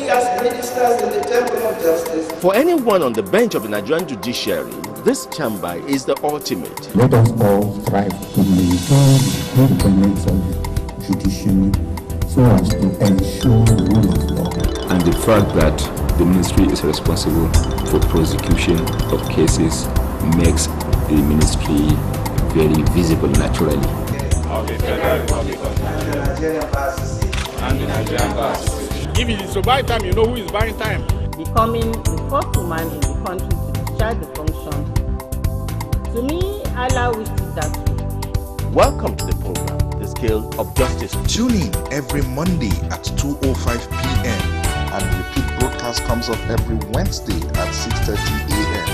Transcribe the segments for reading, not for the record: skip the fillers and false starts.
we as ministers in the temple of justice. For anyone on the bench of the Nigerian judiciary, this chamber is the ultimate. Let us all strive to maintain the independence of the judiciary so as to ensure the rule of law. And the fact that the ministry is responsible for prosecution of cases makes the ministry very visible naturally. Of the Federal Republic of Nigerian and the Nigerian Bar Association. If it is to buy time, you know who is buying time. Becoming the first woman in the country to discharge the function. To me, Allah wished it that way. Welcome to the program, The Scale of Justice. Tune in every Monday at 2:05 p.m. and repeat broadcast comes up every Wednesday at 6:30 a.m.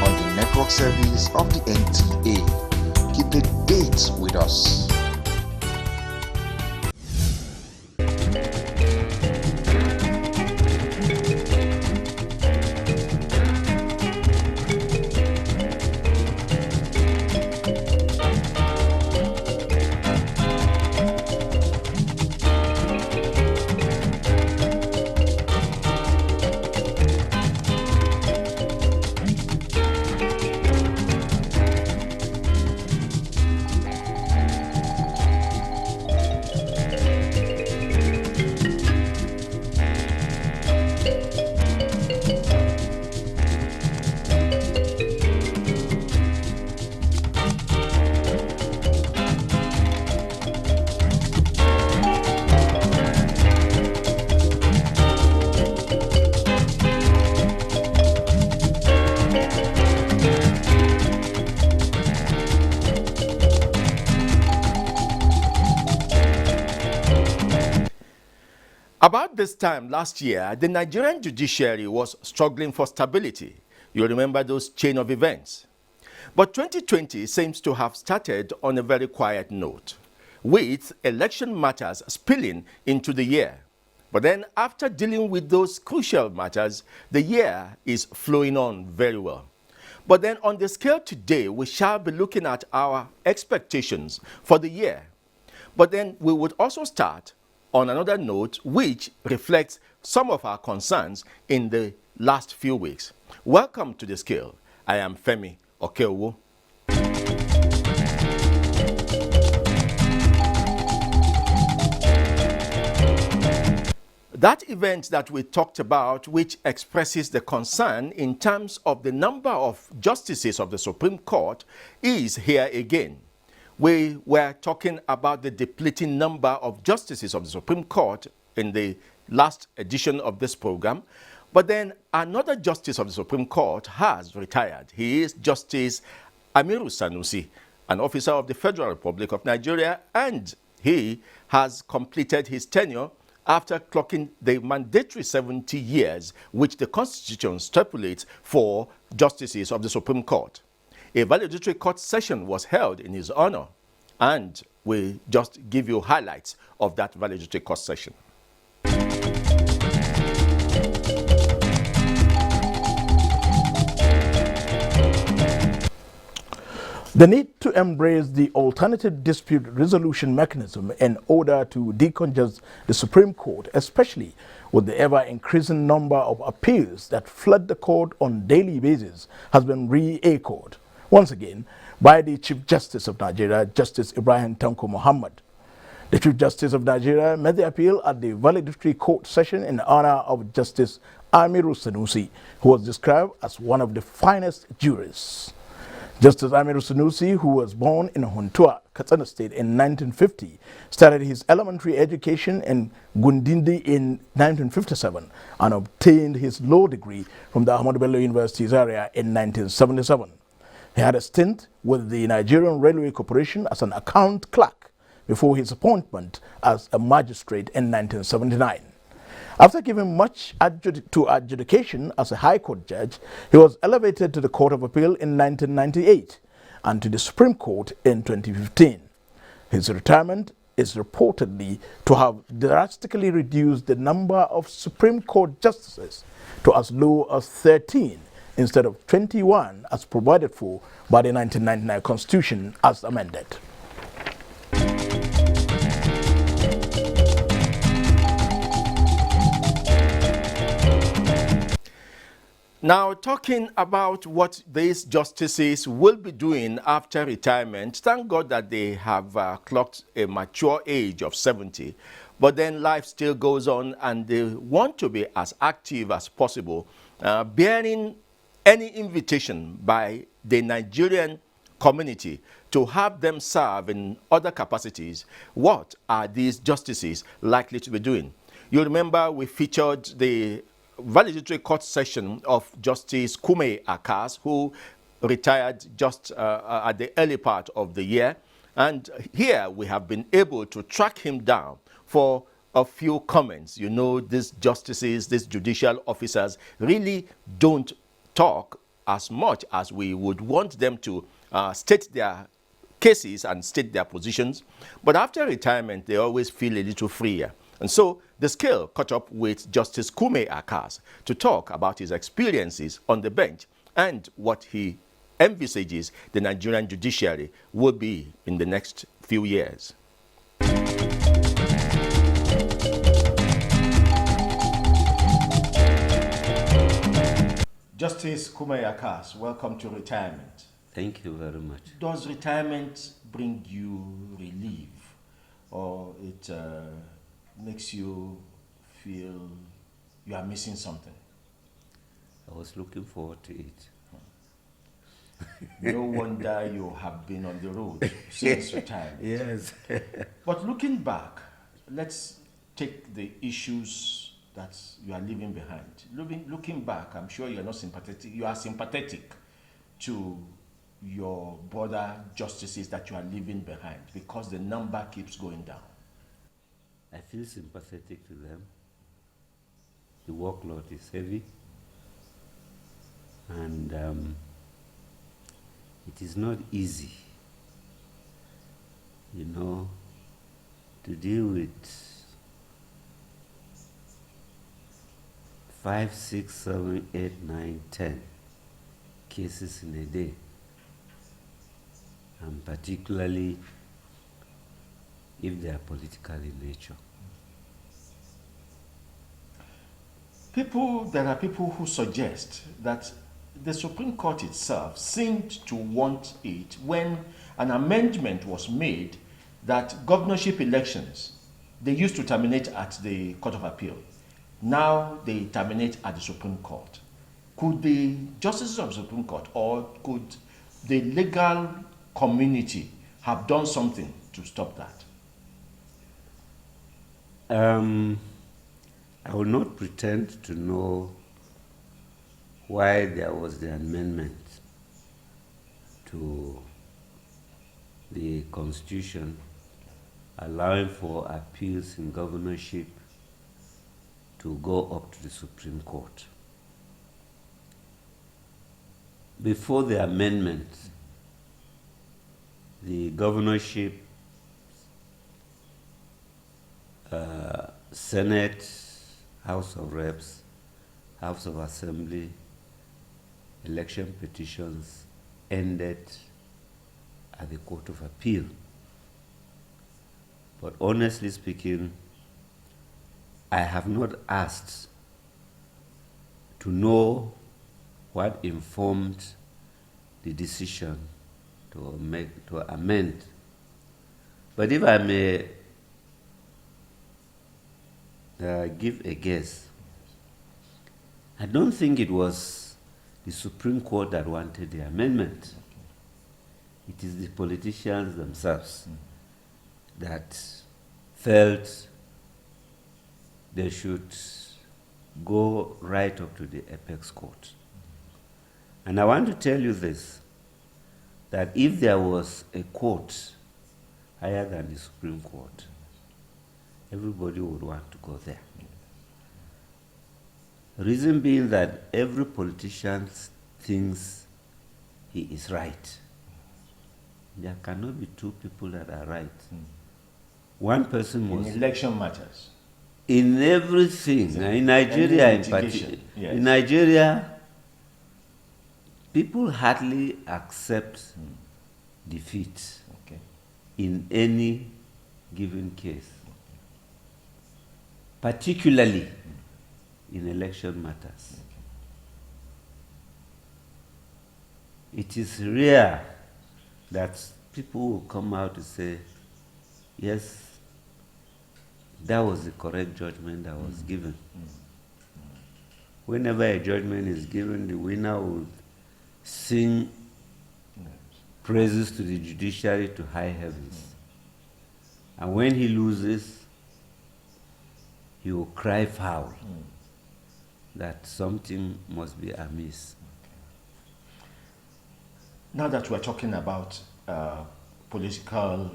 on the network service of the NTA. Keep a date with us. About this time last year, the Nigerian judiciary was struggling for stability. You remember those chain of events. But 2020 seems to have started on a very quiet note, with election matters spilling into the year. But then after dealing with those crucial matters, the year is flowing on very well. But then on the scale today, we shall be looking at our expectations for the year. But then we would also start on another note which reflects some of our concerns in the last few weeks. Welcome to The Scale. I am Femi Okeowo. That event that we talked about, which expresses the concern in terms of the number of justices of the Supreme Court, is here again. We were talking about the depleting number of justices of the Supreme Court in the last edition of this program. But then another justice of the Supreme Court has retired. He is Justice Amiru Sanusi, an officer of the Federal Republic of Nigeria, and he has completed his tenure after clocking the mandatory 70 years, which the Constitution stipulates for justices of the Supreme Court. A valedictory court session was held in his honor, and we just give you highlights of that valedictory court session. The need to embrace the alternative dispute resolution mechanism in order to decongest the Supreme Court, especially with the ever-increasing number of appeals that flood the court on a daily basis, has been re-echoed once again by the Chief Justice of Nigeria, Justice Ibrahim Tanko Muhammad. The Chief Justice of Nigeria made the appeal at the valedictory court session in honor of Justice Amiru Sanusi, who was described as one of the finest jurists. Justice Amiru Sanusi, who was born in Huntua, Katsina State in 1950, started his elementary education in Gundindi in 1957 and obtained his law degree from the Ahmadu Bello University Zaria in 1977. He had a stint with the Nigerian Railway Corporation as an account clerk before his appointment as a magistrate in 1979. After giving much to adjudication as a High Court judge, he was elevated to the Court of Appeal in 1998 and to the Supreme Court in 2015. His retirement is reportedly to have drastically reduced the number of Supreme Court justices to as low as 13 instead of 21 as provided for by the 1999 Constitution as amended. Now, talking about what these justices will be doing after retirement, thank God that they have clocked a mature age of 70, but then life still goes on and they want to be as active as possible, bearing any invitation by the Nigerian community to have them serve in other capacities. What are these justices likely to be doing? You remember we featured the valedictory court session of Justice Kume Akas, who retired just at the early part of the year. And here we have been able to track him down for a few comments. You know, these justices, these judicial officers really don't talk as much as we would want them to state their cases and state their positions. But after retirement, they always feel a little freer. And so the scale caught up with Justice Kume Akas to talk about his experiences on the bench and what he envisages the Nigerian judiciary will be in the next few years. Justice Kume Akas, welcome to retirement. Thank you very much. Does retirement bring you relief, or it makes you feel you are missing something? I was looking forward to it. No wonder you have been on the road since retirement. Yes. But looking back, let's take the issues that you are leaving behind. Looking back, I'm sure you are not sympathetic. You are sympathetic to your brother justices that you are leaving behind because the number keeps going down. I feel sympathetic to them. The workload is heavy, and it is not easy, you know, to deal with 5, 6, 7, 8, 9, 10 cases in a day, and particularly if they are political in nature. There are people who suggest that the Supreme Court itself seemed to want it when an amendment was made that governorship elections, they used to terminate at the Court of Appeal. Now they terminate at the Supreme Court. Could the justices of the Supreme Court or could the legal community have done something to stop that? I will not pretend to know why there was the amendment to the Constitution allowing for appeals in governorship to go up to the Supreme Court. Before the amendment, the governorship, Senate, House of Reps, House of Assembly, election petitions ended at the Court of Appeal. But honestly speaking, I have not asked to know what informed the decision to amend. But if I may give a guess, I don't think it was the Supreme Court that wanted the amendment. It is the politicians themselves that felt they should go right up to the apex court. And I want to tell you this, that if there was a court higher than the Supreme Court, everybody would want to go there. Reason being that every politician thinks he is right. There cannot be two people that are right. One person must... In election matters. In everything. In Nigeria in particular. Yes. In Nigeria, people hardly accept defeat in any given case, particularly in election matters. it is rare that people will come out to say, yes, that was the correct judgment that was given. Whenever a judgment is given, the winner will sing praises to the judiciary to high heavens. And when he loses, he will cry foul that something must be amiss. Now that we're talking about political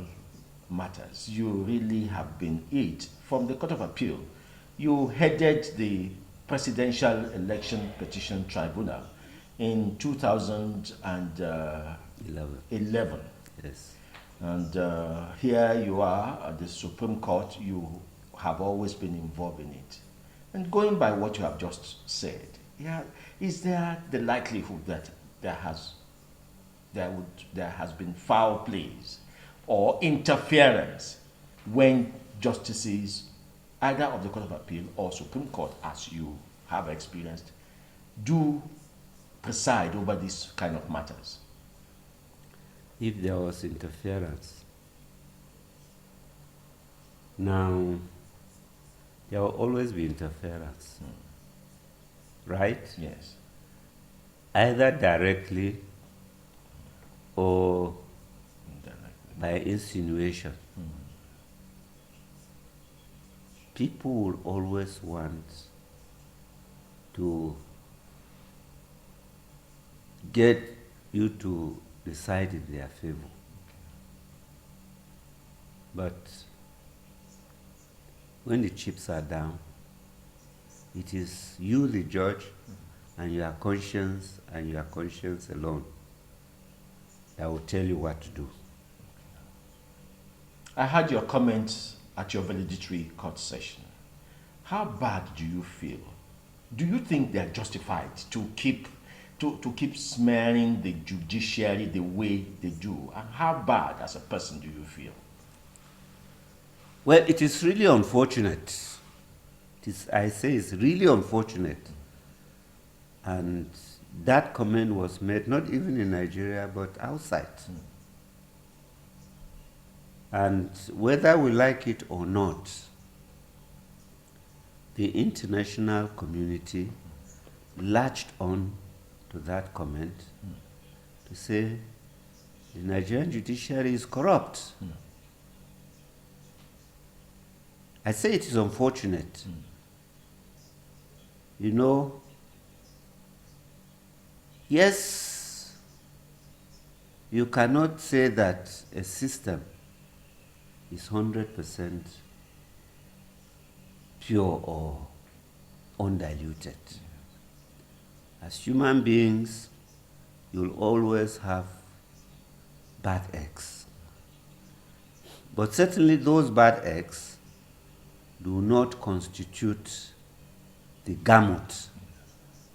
matters, you really have been it. From the Court of Appeal, you headed the Presidential Election Petition Tribunal in 2011. Yes. And here you are at the Supreme Court. You have always been involved in it. And going by what you have just said, is there the likelihood that there has been foul plays or interference when justices, either of the Court of Appeal or Supreme Court, as you have experienced, do preside over these kind of matters? If there was interference, now there will always be interference, right? Yes. Either directly or by insinuation. People will always want to get you to decide in their favor. But when the chips are down, it is you, the judge, and your conscience alone that will tell you what to do. I heard your comments at your valedictory court session. How bad do you feel? Do you think they're justified to keep smearing the judiciary the way they do? And how bad as a person do you feel? Well, it is really unfortunate. I say it's really unfortunate. And that comment was made not even in Nigeria, but outside. And whether we like it or not, the international community latched on to that comment to say the Nigerian judiciary is corrupt. I say it is unfortunate. You know, yes, you cannot say that a system is 100% pure or undiluted. As human beings, you'll always have bad eggs. But certainly those bad eggs do not constitute the gamut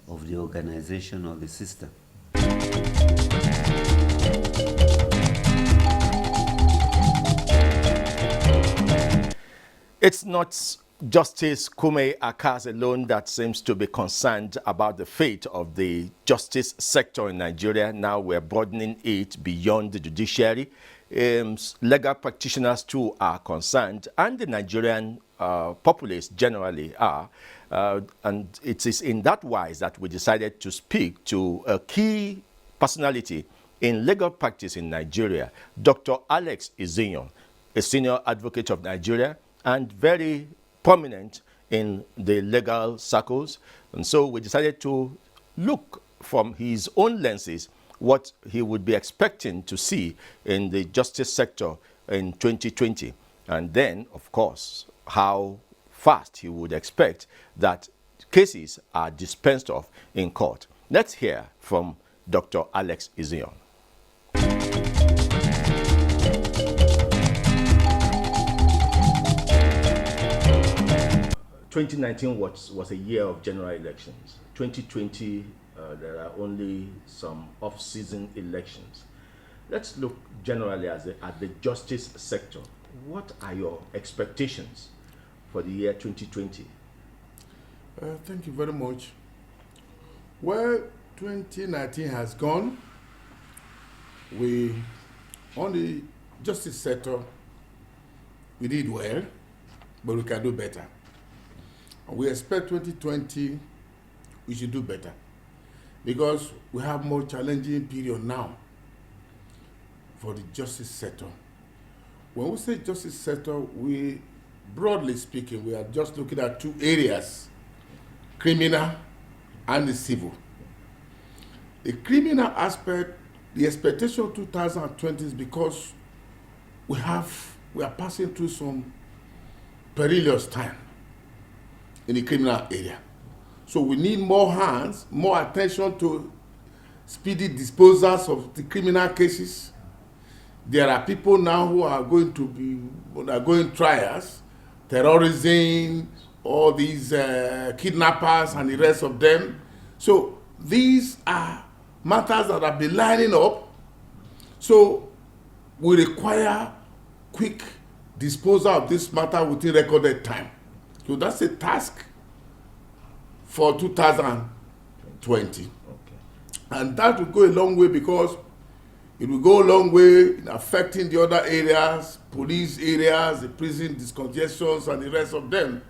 of the organization or the system. It's not Justice Kume Akas alone that seems to be concerned about the fate of the justice sector in Nigeria. Now we're broadening it beyond the judiciary. Legal practitioners too are concerned, and the Nigerian populace generally are. And it is in that wise that we decided to speak to a key personality in legal practice in Nigeria, Dr. Alex Izinyon, a senior advocate of Nigeria and very prominent in the legal circles. And so we decided to look from his own lenses what he would be expecting to see in the justice sector in 2020. And then, of course, how fast he would expect that cases are dispensed of in court. Let's hear from Dr. Alex Izinyon. 2019 was a year of general elections. 2020, there are only some off-season elections. Let's look generally at the justice sector. What are your expectations for the year 2020? Thank you very much. Well, 2019 has gone. we, on the justice sector, we did well, but we can do better. And we expect 2020, we should do better, because we have more challenging period now for the justice sector. When we say justice sector, we, broadly speaking, we are just looking at two areas, criminal and the civil. The criminal aspect, the expectation of 2020 is because we are passing through some perilous time in the criminal area. So we need more hands, more attention to speedy disposals of the criminal cases. There are people now who are going to be undergoing trials, terrorism, all these kidnappers and the rest of them. So these are matters that have been lining up. So we require quick disposal of this matter within recorded time. So that's a task for 2020. Okay. And that will go a long way, because it will go a long way in affecting the other areas, police areas, the prison discongestions and the rest of them.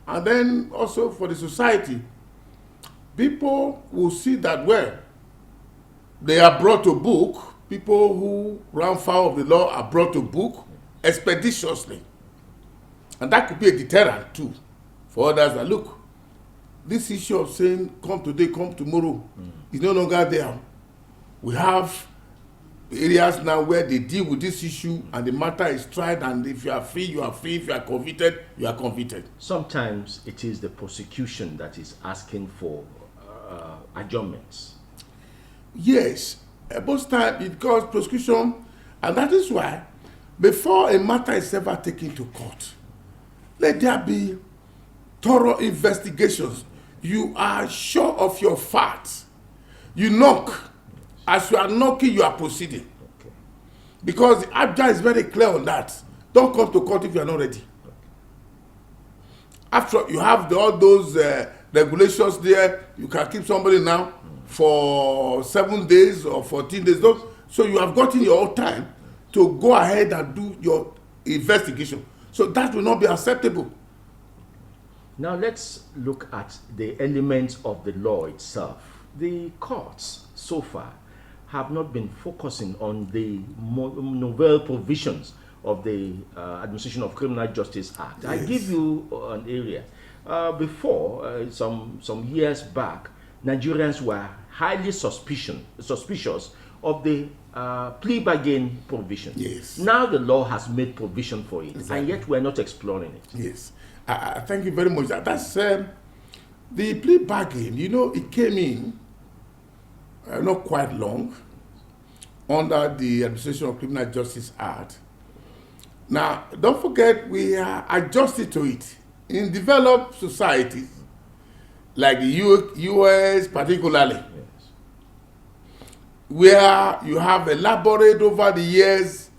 And then also for the society, people will see that, well, they are brought to book. People who run foul of the law are brought to book expeditiously. And that could be a deterrent too for others that, look, this issue of saying come today, come tomorrow is no longer there. We have areas now where they deal with this issue and the matter is tried, and if you are free, you are free. If you are convicted, you are convicted. Sometimes it is the prosecution that is asking for adjournments. Yes, most times because prosecution, and that is why before a matter is ever taken to court, let there be thorough investigations. You are sure of your facts. You knock. As you are knocking, you are proceeding. Okay. Because the Abuja is very clear on that. Don't come to court if you are not ready. Okay. After you have all those regulations there, you can keep somebody now for 7 days or 14 days. So you have gotten your own time to go ahead and do your investigation. So that will not be acceptable. Now let's look at the elements of the law itself. The courts so far have not been focusing on the novel provisions of the Administration of Criminal Justice Act. Yes. I give you an area. Before, some years back, Nigerians were highly suspicious of the plea bargain provision. Yes. Now the law has made provision for it, exactly. And yet we're not exploring it. Yes. Thank you very much. That's the plea bargain. You know, it came in not quite long under the Administration of Criminal Justice Act. Now, don't forget, we are adjusted to it. In developed societies, like the US particularly, yes, where you have elaborated over the years,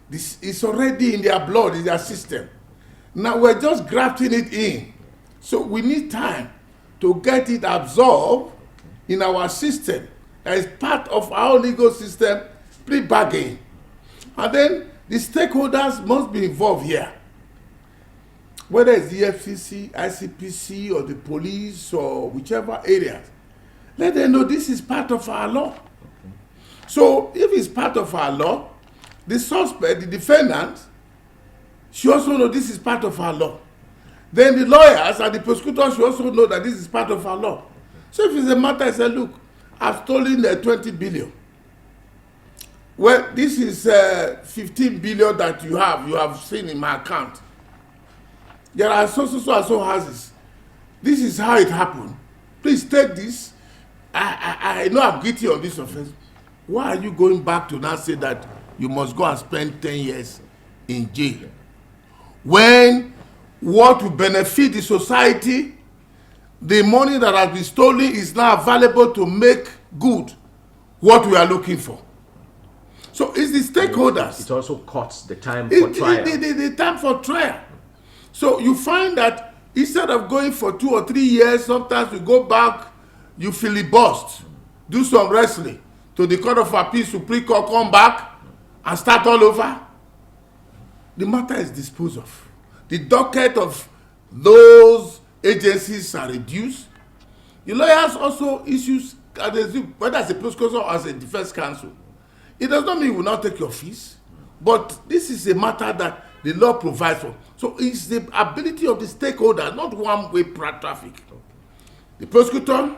this is already in their blood, in their system. Now we're just grafting it in. So we need time to get it absorbed in our system as part of our legal system, plea bargain. And then the stakeholders must be involved here. Whether it's the FCC, ICPC, or the police, or whichever areas. Let them know this is part of our law. Okay. So if it's part of our law, the suspect, the defendant, should also know this is part of our law. Then the lawyers and the prosecutors should also know that this is part of our law. So if it's a matter, I say, look, I've stolen 20 billion. Well, this is 15 billion that you have seen in my account. There are so houses. This is how it happened. Please take this. I know I'm guilty on this offense. Why are you going back to now say that you must go and spend 10 years in jail? When what will benefit the society, the money that has been stolen is now available to make good what we are looking for. So it's the stakeholders. It also cuts the time for trial. The time for trial. So you find that instead of going for 2 or 3 years, sometimes you go back, you filibust, do some wrestling to the Court of Appeal, Supreme Court, come back and start all over. The matter is disposed of. The docket of those agencies are reduced. The lawyers also issues, whether as a prosecutor or as a defense counsel. It does not mean you will not take your fees, but this is a matter that the law provides for. So it's the ability of the stakeholder, not one-way traffic. The prosecutor,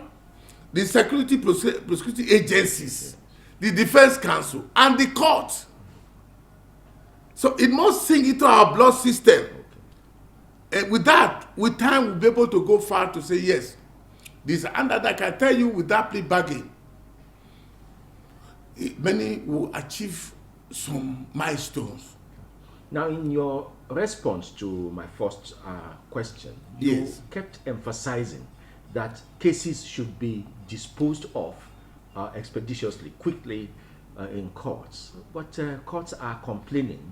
the security prosecuting agencies, the defense counsel, and the court. So it must sink into our blood system. And with that, with time, we'll be able to go far to say yes. This and that I can tell you with that plea bargain, many will achieve some milestones. Now, in your response to my first question, you Yes. kept emphasizing that cases should be disposed of expeditiously, quickly in courts. But courts are complaining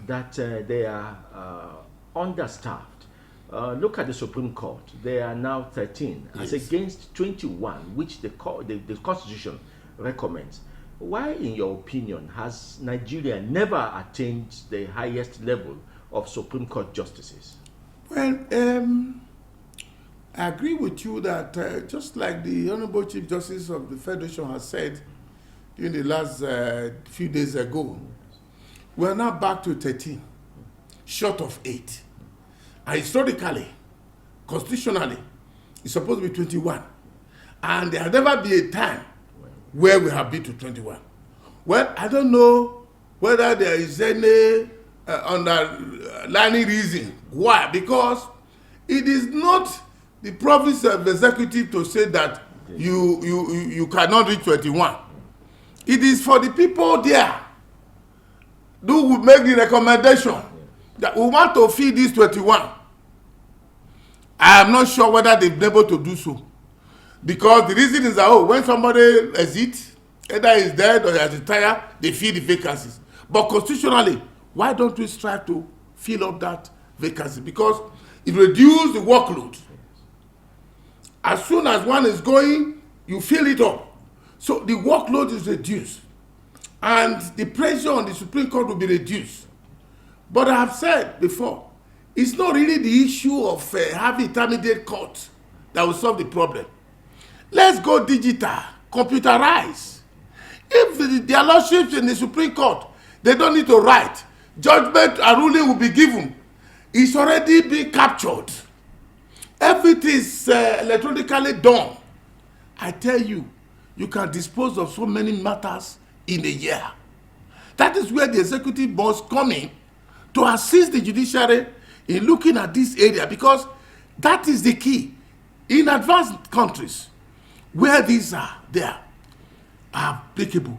that they are understaffed. Look at the Supreme Court. They are now 13 as against 21, which the Constitution recommends. Why, in your opinion, has Nigeria never attained the highest level of Supreme Court justices? Well, I agree with you that just like the Honorable Chief Justice of the Federation has said during the last few days ago, we are now back to 13, short of 8. And historically, constitutionally, it's supposed to be 21. And there has never been a time where we have been to 21. Well, I don't know whether there is any underlying reason why. Because it is not the province of the executive to say that you cannot reach 21. It is for the people there who will make the recommendation that we want to feed this 21. I am not sure whether they've been able to do so. Because the reason is that, when somebody exits, either he's dead or he has retired, they fill the vacancies. But constitutionally, why don't we strive to fill up that vacancy? Because it reduces the workload. As soon as one is going, you fill it up. So the workload is reduced. And the pressure on the Supreme Court will be reduced. But I have said before, it's not really the issue of having intermediate court that will solve the problem. Let's go digital, computerize. If their lordships in the Supreme Court, they don't need to write. Judgment and ruling will be given. It's already been captured. Everything is electronically done. I tell you, you can dispose of so many matters in a year. That is where the executive must come in to assist the judiciary in looking at this area, because that is the key. In advanced countries, where these are applicable,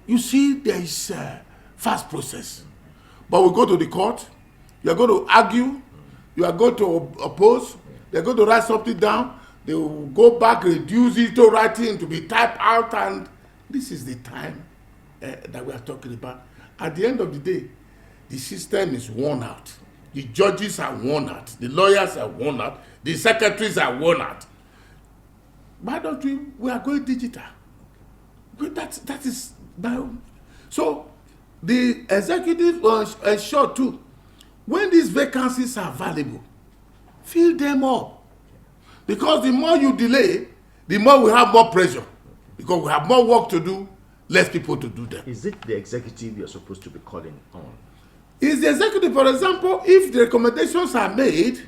you see there is a fast process. But we go to the court, you are going to argue, you are going to oppose, they are going to write something down, they will go back, reduce it to writing to be typed out, and this is the time that we are talking about. At the end of the day, the system is worn out. The judges are worn out. The lawyers are worn out. The secretaries are worn out. Why don't we are going digital? That is now. So the executive ensure too, when these vacancies are available, fill them up. Because the more you delay, the more we have more pressure. Because we have more work to do, less people to do them. Is it the executive you're supposed to be calling on? Is the executive, for example, if the recommendations are made,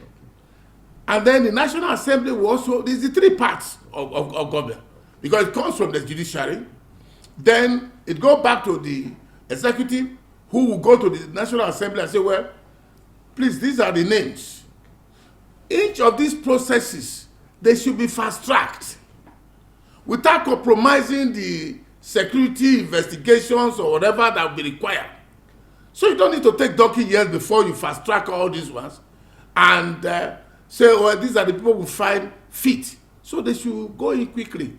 and then the National Assembly will also, there's the three parts of government, because it comes from the judiciary, then it goes back to the executive, who will go to the National Assembly and say, well, please, these are the names. Each of these processes, they should be fast-tracked without compromising the security investigations or whatever that will be required. So you don't need to take donkey years before you fast-track all these ones and say, well, these are the people who find fit. So they should go in quickly.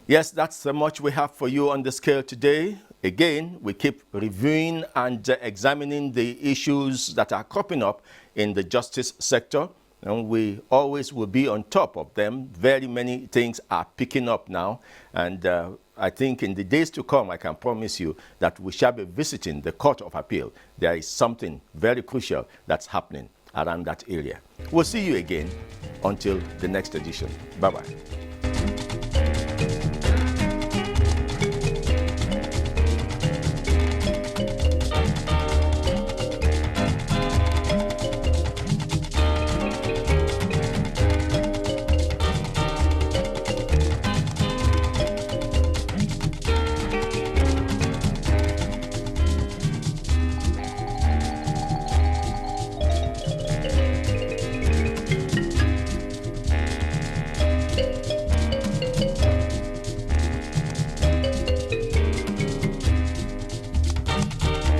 Yes, that's so much we have for you on the scale today. again, we keep reviewing and examining the issues that are cropping up in the justice sector, and we always will be on top of them. Very many things are picking up now, and I think in the days to come, I can promise you that we shall be visiting the Court of Appeal. There is something very crucial that's happening around that area. We'll see you again until the next edition. Bye-bye.